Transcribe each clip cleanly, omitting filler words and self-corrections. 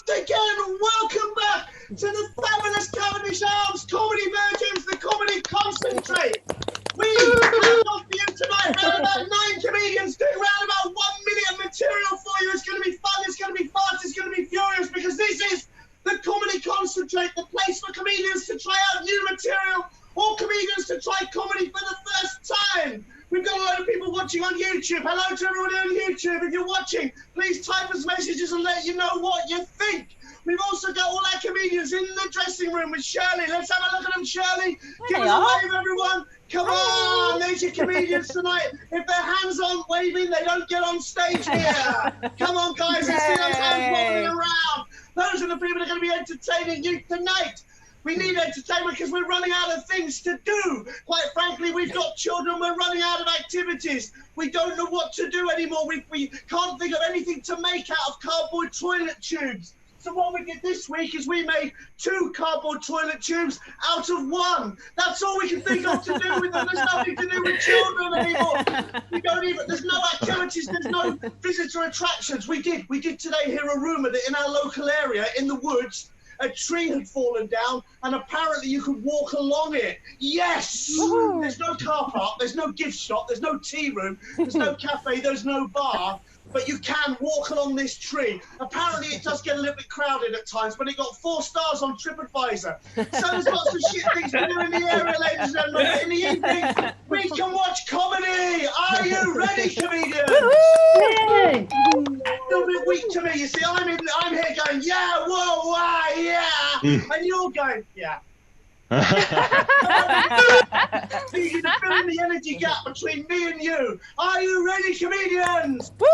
again. Welcome back to the fabulous Cavendish Arms Comedy Virgins, the Comedy Concentrate. We have got for you tonight around about 9 comedians doing around about 1 million material for you. It's going to be fun, it's going to be fast, it's going to be furious, because this is the Comedy Concentrate, the place for comedians to try out new material, or comedians to try comedy for the first time. We've got a lot of people watching on YouTube. Hello to everybody on YouTube. If you're watching, please type us messages and let you know what you think. We've also got all our comedians in the dressing room with Shirley. Let's have a look at them, Shirley. Give us a wave, everyone. Come on, there's your comedians tonight. If their hands aren't waving, they don't get on stage here. Come on, guys, let's see those hands rolling around. Those are the people that are going to be entertaining you tonight. We need entertainment because we're running out of things to do. Quite frankly, we've got children, we're running out of activities. We don't know what to do anymore. We can't think of anything to make out of cardboard toilet tubes. So what we did this week is we made 2 cardboard toilet tubes out of 1. That's all we can think of to do with them. There's nothing to do with children anymore. There's no activities, there's no visitor attractions. We did today hear a rumour that in our local area, in the woods, a tree had fallen down, and apparently you could walk along it. Yes! Woo-hoo. There's no car park, there's no gift shop, there's no tea room, there's no cafe, there's no bar, but you can walk along this tree. Apparently it does get a little bit crowded at times, but it got 4 stars on TripAdvisor. So there's lots of shit things to do in the area, ladies and gentlemen. In the evening, we can watch comedy. Are you ready, comedians? Yay! A little bit weak to me. You see, I'm here going, yeah, whoa, why, yeah, and you're going, yeah. So you can fill in the energy gap between me and you. Are you ready, comedians? Woo!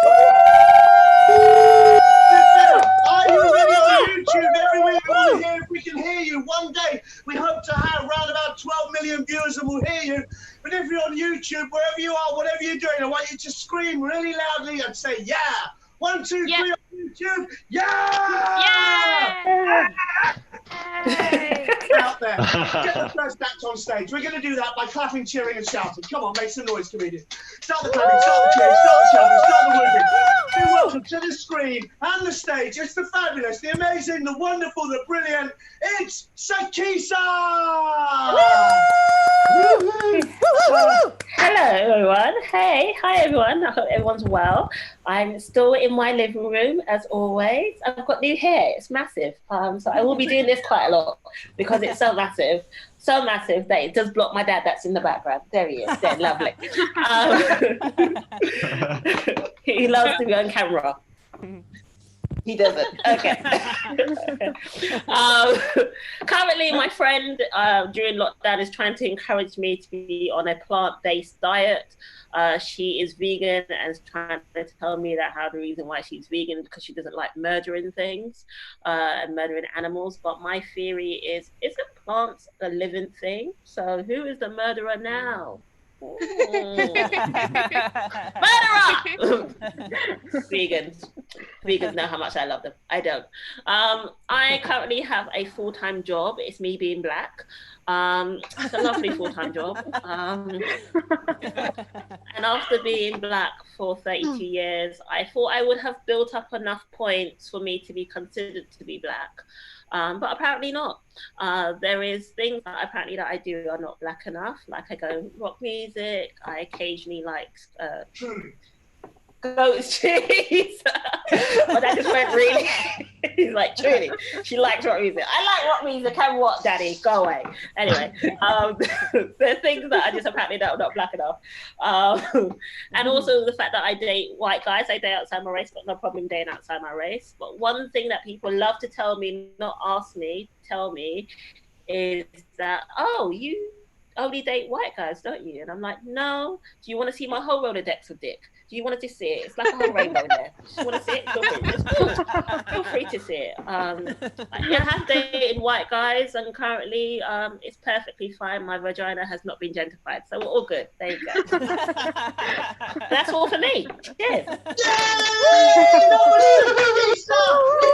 Are you ready on YouTube? Everywhere you want to hear, if we can hear you. One day, we hope to have around about 12 million viewers and we'll hear you. But if you're on YouTube, wherever you are, whatever you're doing, I want you to scream really loudly and say, yeah. 1, 2, 3 on YouTube. Yeah! Yeah! Out there. Get the first act on stage. We're going to do that by clapping, cheering, and shouting. Come on, make some noise, comedians. Start the clapping, start the cheering, start the shouting, start the whooping. Be welcome to the screen and the stage. It's the fabulous, the amazing, the wonderful, the brilliant. It's Sakisa! Hello, everyone. Hey, hi, everyone. I hope everyone's well. I'm still in my living room, as always. I've got new hair. It's massive. So I will be doing this quite a lot because it's so massive that it does block my dad that's in the background. There he is. There, lovely. He loves to be on camera. He doesn't. Okay. Currently, my friend during lockdown is trying to encourage me to be on a plant-based diet. She is vegan and is trying to tell me that the reason why she's vegan is because she doesn't like murdering things and murdering animals. But my theory is, isn't plants a living thing? So who is the murderer now? Murderer! Vegans know how much I love them. I don't. I currently have a full-time job. It's me being black. It's a lovely full-time job. And after being black for 32 years, I thought I would have built up enough points for me to be considered to be black. But apparently not. There is things that apparently that I do are not black enough. Like I go rock music. I occasionally like goat's cheese. But that just went really. He's like, truly, she likes rock music. I like rock music. And what, Daddy? Go away. Anyway, there's things that I just apparently that are not black enough. And also the fact that I date white guys. I date outside my race, got no problem dating outside my race. But one thing that people love to tell me, not ask me, tell me, is that, oh, you only date white guys, don't you? And I'm like, no. Do you want to see my whole Rolodex of dick? Do you want to just see it? It's like a whole rainbow in there. Just want to see it? Feel free to see it. I have dated white guys, and currently it's perfectly fine. My vagina has not been gentrified, so we're all good. There you go. That's all for me. Cheers. If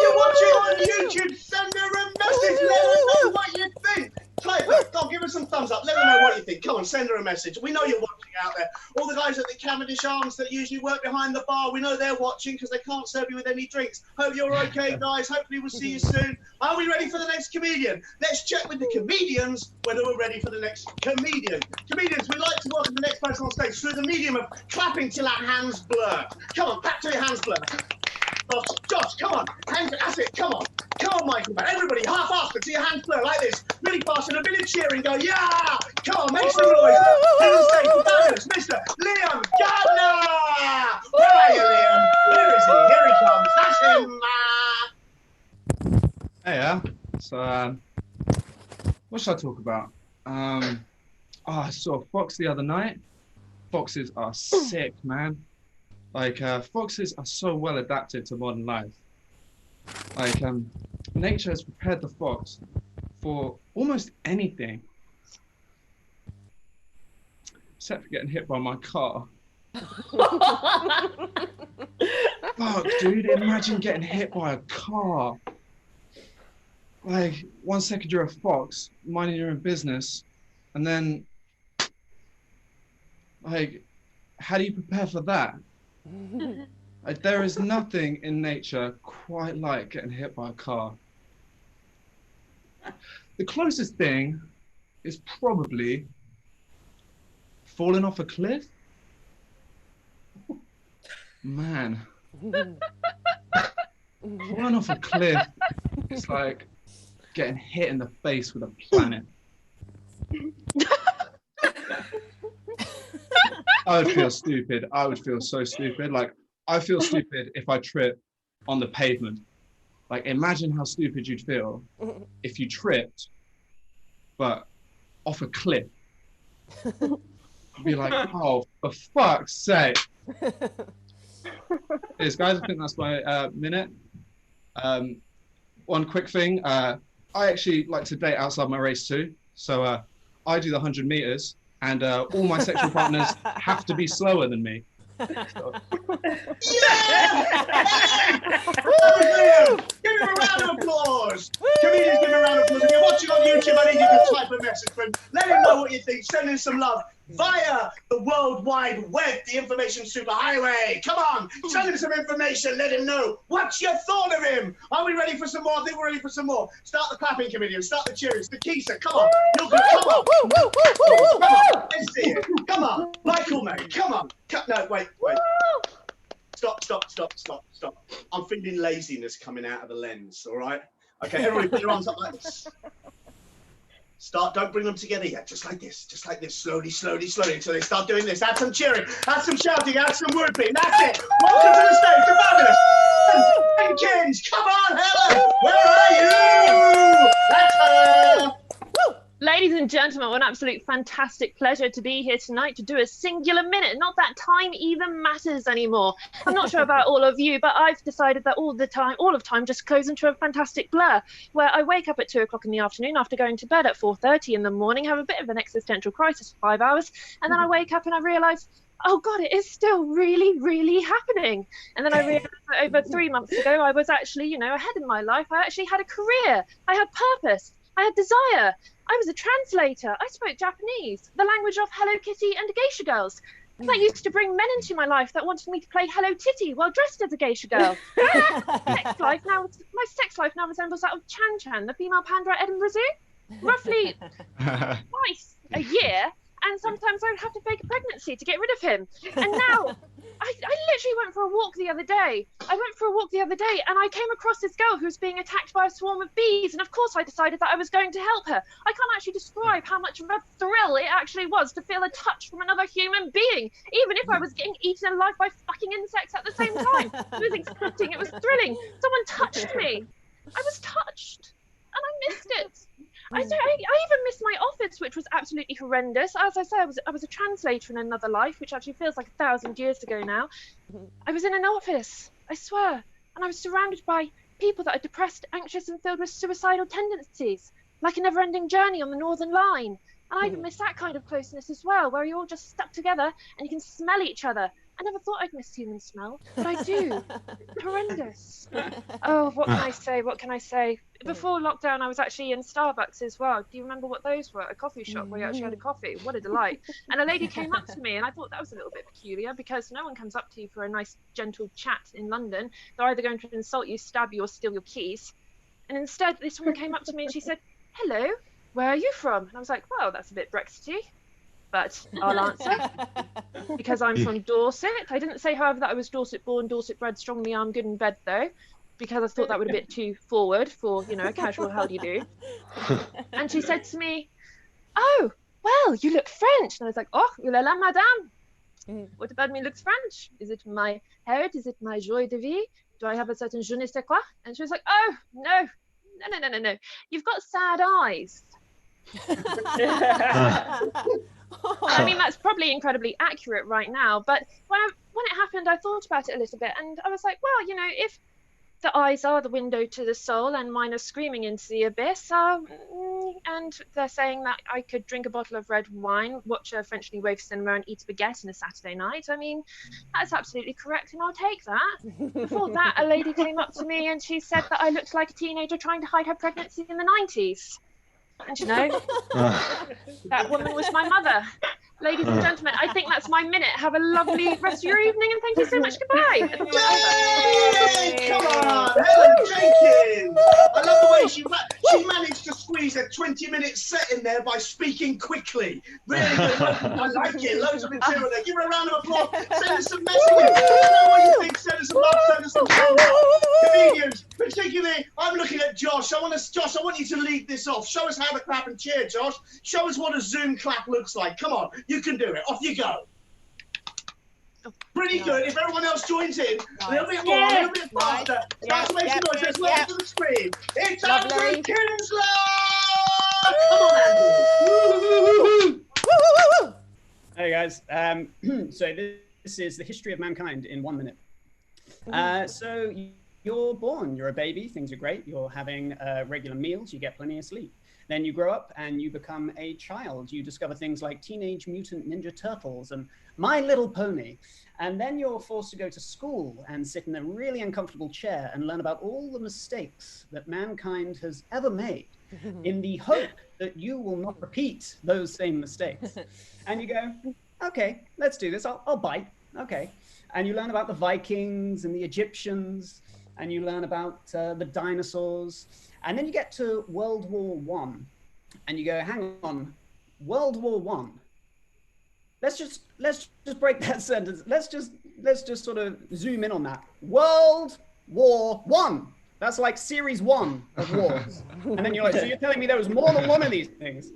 you're watching on YouTube, send her a message. Let her know what you think. Type it. Go on, give her some thumbs up. Let her know what you think. Come on, send her a message. We know you're watching out there. All the guys at the Cavendish Arms that usually work behind the bar, we know they're watching because they can't serve you with any drinks. Hope you're okay, guys. Hopefully we'll see you soon. Are we ready for the next comedian? Let's check with the comedians whether we're ready for the next comedian. Comedians, we'd like to welcome the next person on stage through the medium of clapping till our hands blur. Come on, clap till your hands blur. Josh, come on. That's it, come on. Come on, Michael, man. Everybody, half-assed it till your hands blur like this. Really fast and a bit of cheering. Go, yeah! Come on, make some noise. To the stage, fabulous, Mr. Liam Gardner! Where are you, Liam? Where is he? Here he comes. That's him. Hey, so, what should I talk about? I saw Fox the other night. Foxes are sick, man. Like, foxes are so well adapted to modern life. Like, nature has prepared the fox for almost anything, except for getting hit by my car. Fuck, dude, imagine getting hit by a car. Like, 1 second you're a fox, minding your own business, and then, like, how do you prepare for that? Like, there is nothing in nature quite like getting hit by a car. The closest thing is probably falling off a cliff. Man, falling off a cliff is like getting hit in the face with a planet. I would feel stupid. I would feel so stupid. Like, I feel stupid if I trip on the pavement. Like, imagine how stupid you'd feel if you tripped, but off a cliff. I'd be like, oh, for fuck's sake. Yes, guys, I think that's my minute. One quick thing. I actually like to date outside my race too. So I do the 100 meters. And all my sexual partners have to be slower than me. So. Yeah! Give him a round of applause. Comedians, give him a round of applause. If you're watching on YouTube, I need you to type a message for him. Let him know what you think. Send him some love via the World Wide Web, the information superhighway. Come on, send him some information. Let him know what you thought of him. Are we ready for some more? I think we're ready for some more. Start the clapping, comedian. Start the cheering. The Keisa, come on. You're good. Come on. Come on. Let's see it. Come on. Michael, mate. Come on. No, wait. Stop. I'm feeling laziness coming out of the lens, all right? Okay, everybody put your arms up like this. Start, don't bring them together yet, just like this, slowly, until they start doing this. Add some cheering, add some shouting, add some whooping, that's it. Welcome to the stage, the fabulous Jenkins. Come on, Helen, where are you? That's her. Ladies and gentlemen, what an absolute fantastic pleasure to be here tonight to do a singular minute. Not that time even matters anymore. I'm not sure about all of you, but I've decided that all of time just goes into a fantastic blur, where I wake up at 2 o'clock in the afternoon after going to bed at 4:30 in the morning, have a bit of an existential crisis for 5 hours, and then I wake up and I realise, oh God, it is still really, really happening. And then I realised that over 3 months ago, I was actually, ahead in my life. I actually had a career. I had purpose. I had desire. I was a translator. I spoke Japanese, the language of Hello Kitty and geisha girls. And I used to bring men into my life that wanted me to play Hello Kitty while dressed as a geisha girl. My sex life now resembles that of Chan Chan, the female panda at Edinburgh Zoo. Roughly twice a year, and sometimes I would have to fake a pregnancy to get rid of him. And now, I literally went for a walk the other day. And I came across this girl who was being attacked by a swarm of bees, and of course I decided that I was going to help her. I can't actually describe how much of a thrill it actually was to feel a touch from another human being, even if I was getting eaten alive by fucking insects at the same time. It was exciting, it was thrilling. Someone touched me. I was touched, and I missed it. I even missed my office, which was absolutely horrendous. As I said, I was a translator in another life, which actually feels like 1,000 years ago now. I was in an office, I swear, and I was surrounded by people that are depressed, anxious, and filled with suicidal tendencies, like a never-ending journey on the Northern Line. And I even miss that kind of closeness as well, where you're all just stuck together and you can smell each other. I never thought I'd miss human smell, but I do. Horrendous. Oh, what can I say? What can I say? Before lockdown, I was actually in Starbucks as well. Do you remember what those were? A coffee shop where you actually had a coffee. What a delight. And a lady came up to me, and I thought that was a little bit peculiar because no one comes up to you for a nice, gentle chat in London. They're either going to insult you, stab you, or steal your keys. And instead, this woman came up to me and she said, "Hello, where are you from?" And I was like, well, that's a bit Brexity, but I'll answer. Because I'm from Dorset. I didn't say, however, that I was Dorset born, Dorset bred, strongly armed, good in bed, though, because I thought that would be a bit too forward for, you know, a casual how do you do. And she said to me, "Oh, well, you look French." And I was like, "Oh, la madame. What about me looks French? Is it my heritage? Is it my joie de vie? Do I have a certain je ne sais quoi?" And she was like, "Oh, no. No. You've got sad eyes." I mean, that's probably incredibly accurate right now, but when it happened, I thought about it a little bit, and I was like, well, you know, if the eyes are the window to the soul and mine are screaming into the abyss, and they're saying that I could drink a bottle of red wine, watch a French New Wave cinema, and eat a baguette on a Saturday night, I mean, that's absolutely correct, and I'll take that. Before that, a lady came up to me and she said that I looked like a teenager trying to hide her pregnancy in the 90s. And you know, that woman was my mother. Ladies and gentlemen, I think that's my minute. Have a lovely rest of your evening, and thank you so much. Goodbye. Yay! Come on, Helen Jenkins! I love the way she managed to squeeze a 20-minute set in there by speaking quickly. Really good. I like it. Loads of material there. Give her a round of applause. Send us some messages. Let us know what you think. Send us some love. Send us some comedians. Particularly, I'm looking at Josh. Josh, I want you to lead this off. Show us how to clap and cheer, Josh. Show us what a Zoom clap looks like. Come on. You can do it. Off you go. Pretty good. If everyone else joins in, a little bit more, a little bit faster. Start to make some noise. Let's welcome to the screen. It's Andrew Kinsler! Come on, Andrew. Hey guys. So this is the history of mankind in 1 minute. So you're born, you're a baby, things are great. You're having regular meals, you get plenty of sleep. Then you grow up and you become a child. You discover things like Teenage Mutant Ninja Turtles and My Little Pony. And then you're forced to go to school and sit in a really uncomfortable chair and learn about all the mistakes that mankind has ever made in the hope that you will not repeat those same mistakes. And you go, okay, let's do this. I'll bite. Okay. And you learn about the Vikings and the Egyptians, and you learn about the dinosaurs. And then you get to World War I, and you go, hang on, World War I. Let's just break that sentence. Let's just sort of zoom in on that. World War I. That's like series 1 of wars. And then you're like, so you're telling me there was more than one of these things?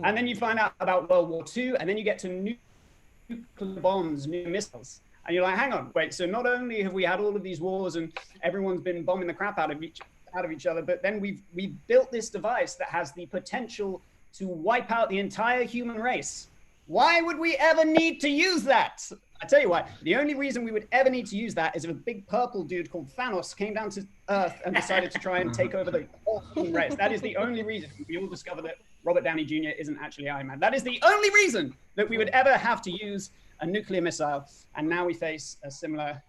And then you find out about World War II, and then you get to nuclear bombs, new missiles. And you're like, hang on, wait, so not only have we had all of these wars and everyone's been bombing the crap out of each other, but then we've built this device that has the potential to wipe out the entire human race. Why would we ever need to use that? I tell you what, the only reason we would ever need to use that is if a big purple dude called Thanos came down to Earth and decided to try and take over the whole human race. That is the only reason. We all discover that Robert Downey Jr. isn't actually Iron Man. That is the only reason that we would ever have to use a nuclear missile. And now we face a similar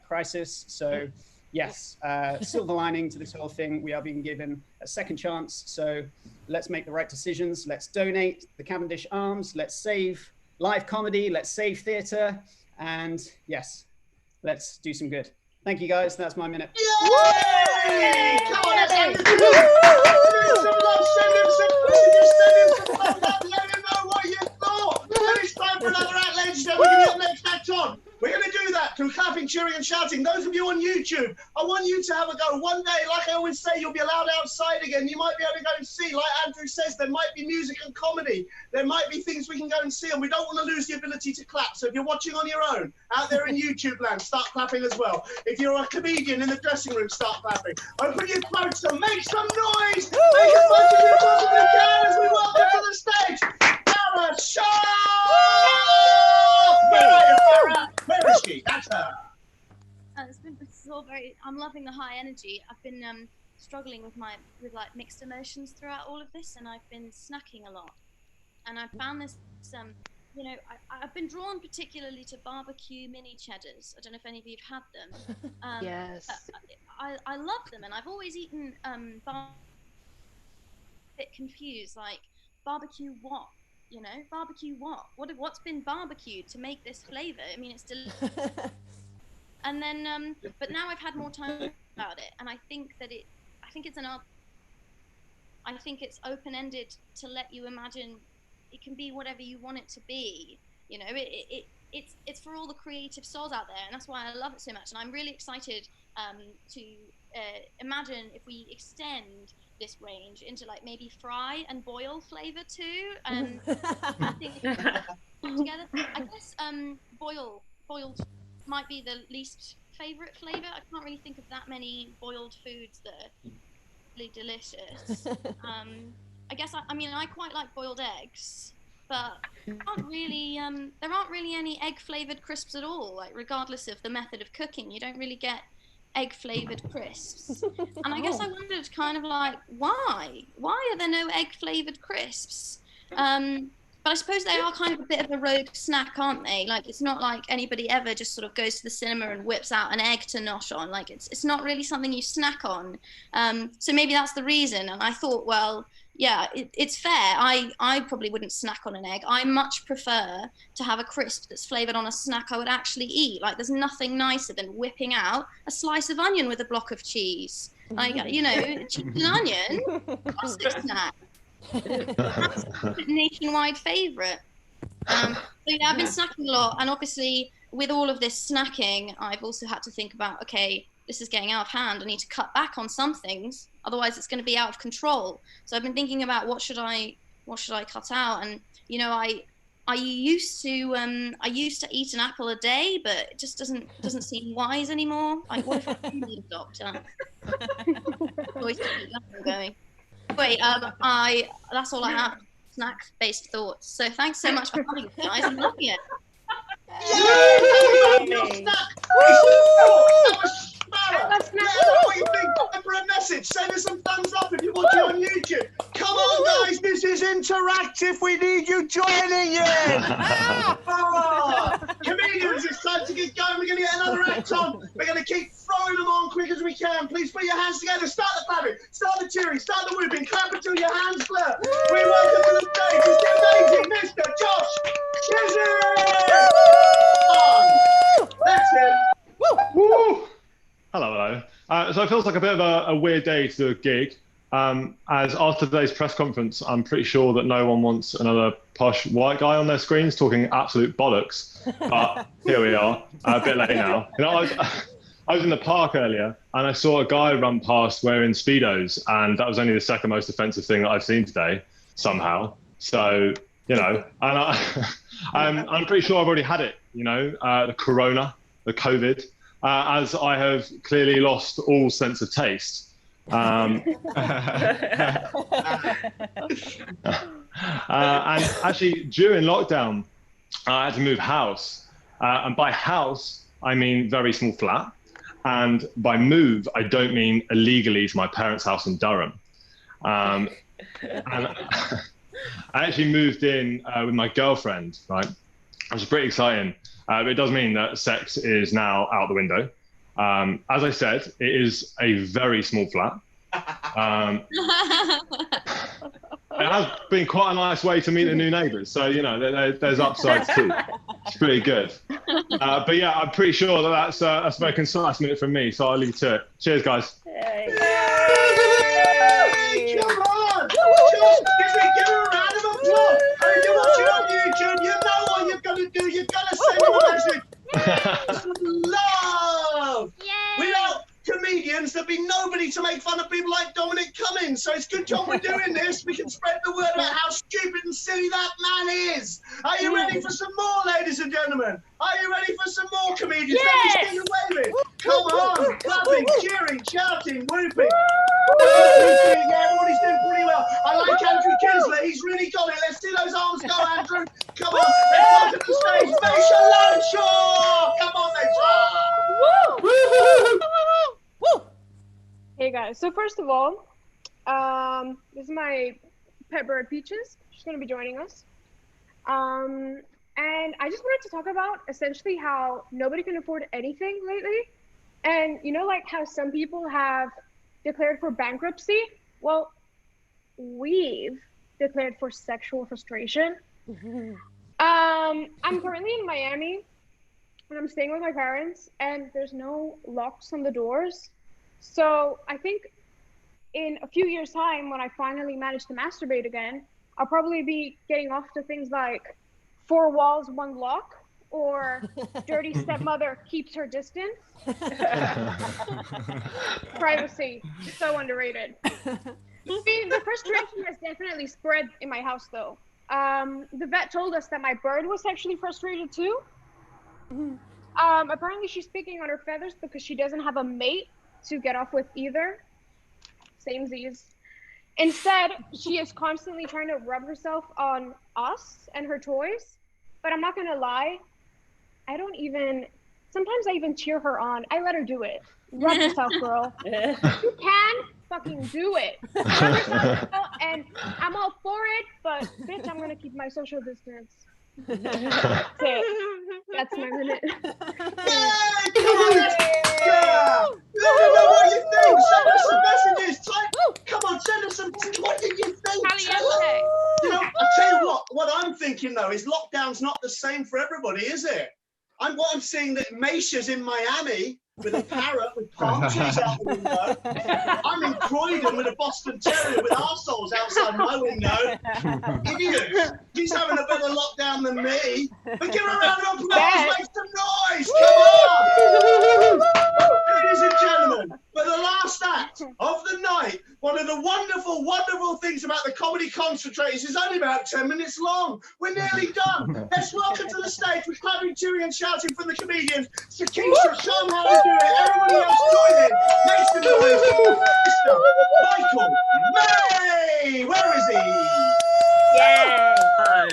crisis. So yes, silver lining to this whole thing. We are being given a second chance. So let's make the right decisions. Let's donate the Cavendish Arms. Let's save live comedy. Let's save theatre. And yes, let's do some good. Thank you, guys. That's my minute. Yay! Come on, let's send him some love, send him some messages, send him some thumbs up, let him know what you thought. And it's time for another Act Legend. We're going to be up next, Act On. We're going to do that through clapping, cheering, and shouting. Those of you on YouTube, I want you to have a go. One day, like I always say, you'll be allowed outside again. You might be able to go and see, like Andrew says, there might be music and comedy. There might be things we can go and see, and we don't want to lose the ability to clap. So if you're watching on your own, out there in YouTube land, start clapping as well. If you're a comedian in the dressing room, start clapping. Open your throats and make some noise. Make as much as you possibly can as we welcome to the stage, Farrah Sharp! Where are you, Farrah? Where is she? That's her. It's all very. I'm loving the high energy. I've been struggling with like mixed emotions throughout all of this, and I've been snacking a lot. And I found this you know, I've been drawn particularly to barbecue mini cheddars. I don't know if any of you've had them. Yes. I love them, and I've always eaten a bit confused, like barbecue what? You know, barbecue what? What's been barbecued to make this flavor? I mean, it's delicious. And then, but now I've had more time about it, and I think it's an art. I think it's open-ended to let you imagine. It can be whatever you want it to be. You know, it's for all the creative souls out there, and that's why I love it so much. And I'm really excited to imagine if we extend this range into like maybe fry and boil flavor too. I think together. I guess boiled might be the least favorite flavor. I can't really think of that many boiled foods that are really delicious. I guess I mean I quite like boiled eggs, but there aren't really any egg flavored crisps at all. Like regardless of the method of cooking, you don't really get egg flavored crisps. And I guess I wondered kind of like why are there no egg flavored crisps? But I suppose they are kind of a bit of a rogue snack, aren't they? Like it's not like anybody ever just sort of goes to the cinema and whips out an egg to nosh on. Like it's not really something you snack on. So maybe that's the reason. And I thought, well, yeah, it's fair. I probably wouldn't snack on an egg. I much prefer to have a crisp that's flavored on a snack I would actually eat. Like there's nothing nicer than whipping out a slice of onion with a block of cheese. Like, you know, cheese and onion, classic snack. Nationwide favorite. So yeah, I've been snacking a lot, and obviously with all of this snacking, I've also had to think about, okay, this is getting out of hand. I need to cut back on some things, otherwise it's going to be out of control. So I've been thinking about what should I cut out, and you know, I used to eat an apple a day, but it just doesn't seem wise anymore. Like, what if I need a doctor? Always keep that going. Wait, that's all I have. Snack-based thoughts. So thanks so much for having me, guys. I'm loving it. Yay! That was Smara. Let us know what you think. Remember a message. Send us some thumbs up if you're watching on YouTube. Come on, guys. This is interactive. We need you joining in. Comedians, it's time to get going. We're going to get another act on. We're going to keep throwing them on quick as we can. Please put your hands together. Start the clapping. Start the cheering. Start the whooping. Clap until your hands clap. We welcome to the stage. It's the amazing Mr. Josh Chizzy. That's it. Woo! Hello. So it feels like a bit of a weird day to do a gig. As after today's press conference, I'm pretty sure that no one wants another posh white guy on their screens talking absolute bollocks. But here we are, a bit late now. You know, I was in the park earlier and I saw a guy run past wearing Speedos, and that was only the second most offensive thing that I've seen today, somehow. So, you know, and I'm pretty sure I've already had it, you know, the corona, the COVID, as I have clearly lost all sense of taste. And actually, during lockdown, I had to move house. And by house, I mean very small flat. And by move, I don't mean illegally to my parents' house in Durham. And I actually moved in with my girlfriend, right? Which is pretty exciting. But it does mean that sex is now out the window. As I said, it is a very small flat. It has been quite a nice way to meet the new neighbours. So, you know, there's upsides too. It's pretty good. But yeah, I'm pretty sure that that's a very concise minute from me. So I'll leave it to it. Cheers, guys. Yay! Come on! Just give her a round of applause. And if you're watching on YouTube, you know what you've got to do. You've got to send them a message. Love! Yay! Without comedians, there'd be nobody to make fun of people like Dominic Cummings. So it's good job we're doing this. We can spread the word about how stupid and silly that man is. Are you ready for some more, ladies and gentlemen? Are you ready for some more comedians? Yes! Let me sing away with. Come on, clapping, cheering, shouting, whooping. Yeah, everybody's doing pretty well. I like Andrew Kinsler. He's really got it. Let's see those arms go, Andrew. Come on, let's welcome to the stage, Maisha Lanshaw. Come on, Maisha. Woo! Hey guys, so first of all, this is my pet bird Peaches. She's gonna be joining us. and I just wanted to talk about essentially how nobody can afford anything lately. And you know, like how some people have declared for bankruptcy? Well, we've declared for sexual frustration. I'm currently in Miami and I'm staying with my parents, and there's no locks on the doors. So I think in a few years' time, when I finally manage to masturbate again, I'll probably be getting off to things like 4 walls, 1 lock, or dirty stepmother keeps her distance. Privacy, so underrated. See, the frustration has definitely spread in my house, though. The vet told us that my bird was actually frustrated too. Apparently she's picking on her feathers because she doesn't have a mate to get off with either. Samesies. Instead, she is constantly trying to rub herself on us and her toys. But I'm not gonna lie, sometimes I even cheer her on. I let her do it. Rub yourself, girl. You can fucking do it. Rub yourself, girl, and I'm all for it, but bitch, I'm gonna keep my social distance. That's it. That's my minute. Yay! Come on, yeah! Let me know what you think. Send us some messages. Come on, send us some. What did you think? Caliente. You know, I'll tell you what I'm thinking though is lockdown's not the same for everybody, is it? I'm seeing that Maisha's in Miami with a parrot with palm trees out the window. I'm in Croydon with a Boston Terrier with arseholes outside my window. Idiots. He's having a better lockdown than me. But give her a round of applause, make some noise. Come on. Ladies and gentlemen, for the last act of the night, one of the wonderful, wonderful things about the Comedy Concentrators is only about 10 minutes long. We're nearly done. Let's welcome to the stage with clapping, cheering and shouting from the comedians. Sakisha, show them how to do it. Everybody else join in. Make some noise. Mr. Michael May. Where is he? Yay! Hi.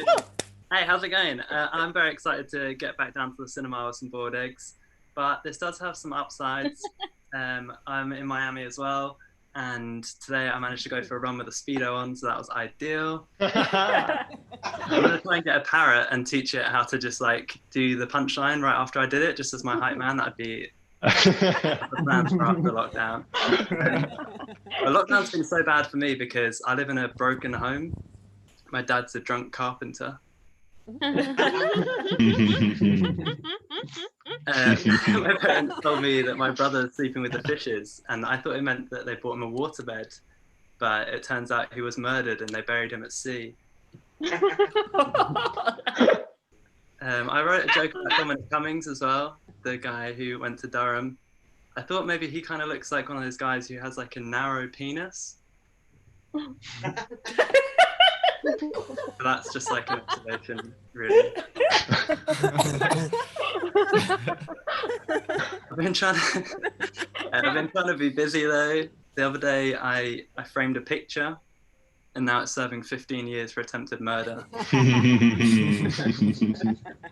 Hey, how's it going? I'm very excited to get back down to the cinema with some boiled eggs, but this does have some upsides. I'm in Miami as well, and today I managed to go for a run with a Speedo on, so that was ideal. I'm gonna try and get a parrot and teach it how to just like do the punchline right after I did it, just as my hype man. That'd be the plan for after lockdown. But lockdown's been so bad for me because I live in a broken home. My dad's a drunk carpenter. My parents told me that my brother's sleeping with the fishes, and I thought it meant that they bought him a waterbed, but it turns out he was murdered and they buried him at sea. I wrote a joke about Dominic Cummings as well, the guy who went to Durham. I thought maybe he kind of looks like one of those guys who has like a narrow penis. So that's just like an observation, really. I've been trying to be busy though. The other day I framed a picture, and now it's serving 15 years for attempted murder.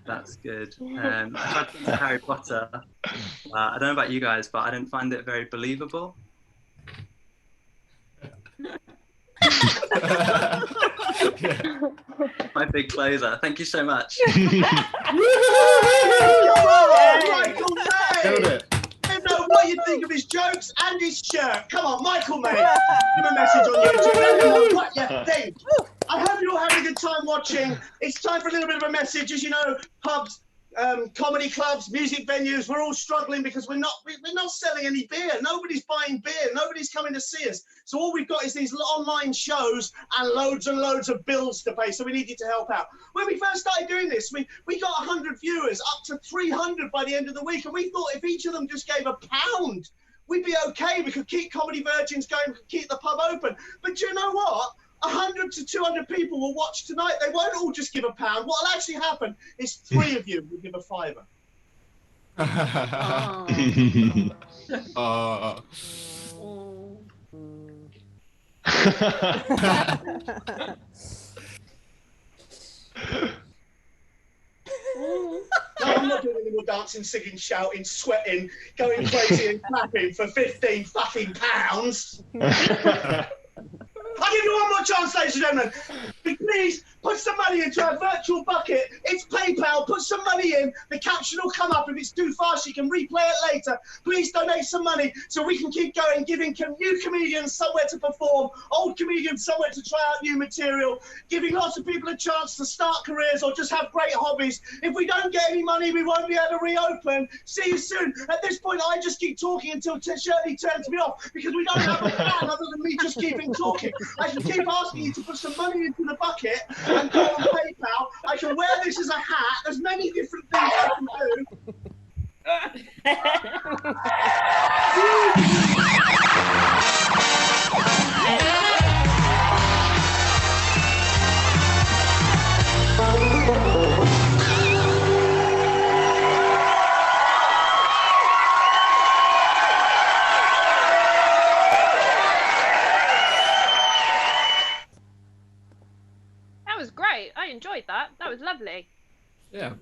That's good. I tried to do Harry Potter. I don't know about you guys, but I didn't find it very believable. My big closer. Thank you so much. Come on, Michael May. I don't know what you think of his jokes and his shirt. Come on, Michael May. Give him a message on YouTube. Let me know what you think. I hope you're all having a good time watching. It's time for a little bit of a message. As you know, pubs, comedy clubs, music venues, we're all struggling because we're not selling any beer. Nobody's buying beer. Nobody's coming to see us. So all we've got is these online shows and loads of bills to pay. So we need you to help out. When we first started doing this, we got 100 viewers, up to 300 by the end of the week. And we thought if each of them just gave £1, we'd be okay. We could keep Comedy Virgins going, we could keep the pub open. But do you know what? 100 to 200 people will watch tonight. They won't all just give £1. What'll actually happen is 3 of you will give a £5. No, I'm not doing any more dancing, singing, shouting, sweating, going crazy and clapping for 15 fucking pounds. I'll give you one more chance, ladies and gentlemen. Please Put some money into our virtual bucket. It's PayPal. Put some money in. The caption will come up. If it's too fast, you can replay it later. Please donate some money so we can keep going, giving new comedians somewhere to perform, old comedians somewhere to try out new material, giving lots of people a chance to start careers or just have great hobbies. If we don't get any money, we won't be able to reopen. See you soon. At this point, I just keep talking until Shirley turns me off because we don't have a plan other than me just keeping talking. I should keep asking you to put some money into the bucket and go on PayPal. I can wear this as a hat. There's many different things I can That was great. I enjoyed that. That was lovely. Yeah.